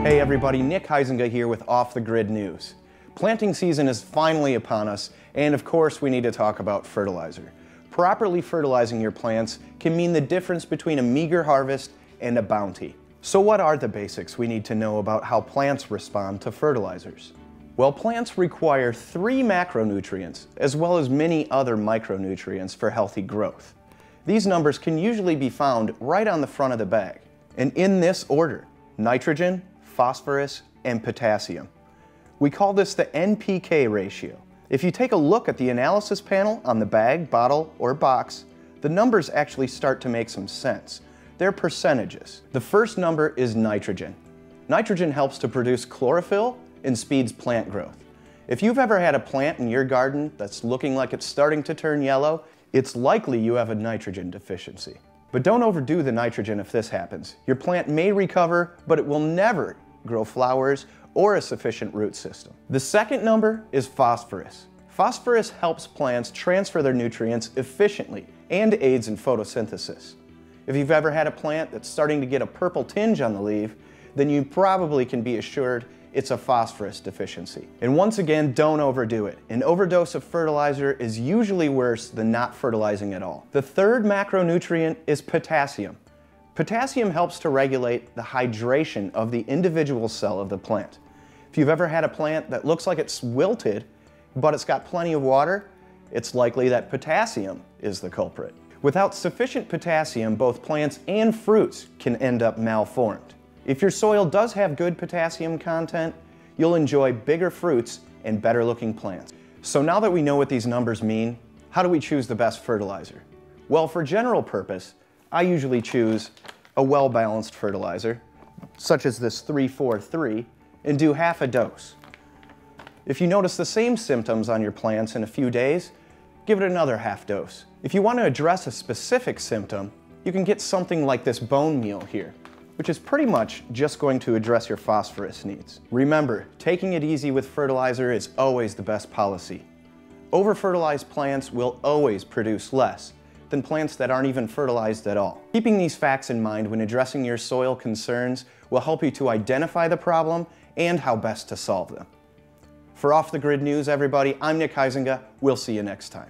Hey everybody, Nick Heisinga here with Off the Grid News. Planting season is finally upon us, and of course we need to talk about fertilizer. Properly fertilizing your plants can mean the difference between a meager harvest and a bounty. So what are the basics we need to know about how plants respond to fertilizers? Well, plants require 3 macronutrients, as well as many other micronutrients for healthy growth. These numbers can usually be found right on the front of the bag, and in this order: nitrogen, phosphorus, and potassium. We call this the NPK ratio. If you take a look at the analysis panel on the bag, bottle, or box, the numbers actually start to make some sense. They're percentages. The first number is nitrogen. Nitrogen helps to produce chlorophyll and speeds plant growth. If you've ever had a plant in your garden that's looking like it's starting to turn yellow, it's likely you have a nitrogen deficiency. But don't overdo the nitrogen if this happens. Your plant may recover, but it will never grow flowers or a sufficient root system. The second number is phosphorus. Phosphorus helps plants transfer their nutrients efficiently and aids in photosynthesis. If you've ever had a plant that's starting to get a purple tinge on the leaf, then you probably can be assured it's a phosphorus deficiency. And once again, don't overdo it. An overdose of fertilizer is usually worse than not fertilizing at all. The third macronutrient is potassium. Potassium helps to regulate the hydration of the individual cell of the plant. If you've ever had a plant that looks like it's wilted, but it's got plenty of water, it's likely that potassium is the culprit. Without sufficient potassium, both plants and fruits can end up malformed. If your soil does have good potassium content, you'll enjoy bigger fruits and better looking plants. So now that we know what these numbers mean, how do we choose the best fertilizer? Well, for general purpose, I usually choose a well-balanced fertilizer, such as this 3-4-3, and do half a dose. If you notice the same symptoms on your plants in a few days, give it another half dose. If you want to address a specific symptom, you can get something like this bone meal here, which is pretty much just going to address your phosphorus needs. Remember, taking it easy with fertilizer is always the best policy. Over-fertilized plants will always produce less than plants that aren't even fertilized at all. Keeping these facts in mind when addressing your soil concerns will help you to identify the problem and how best to solve them. For Off the Grid News, everybody, I'm Nick Heisinga. We'll see you next time.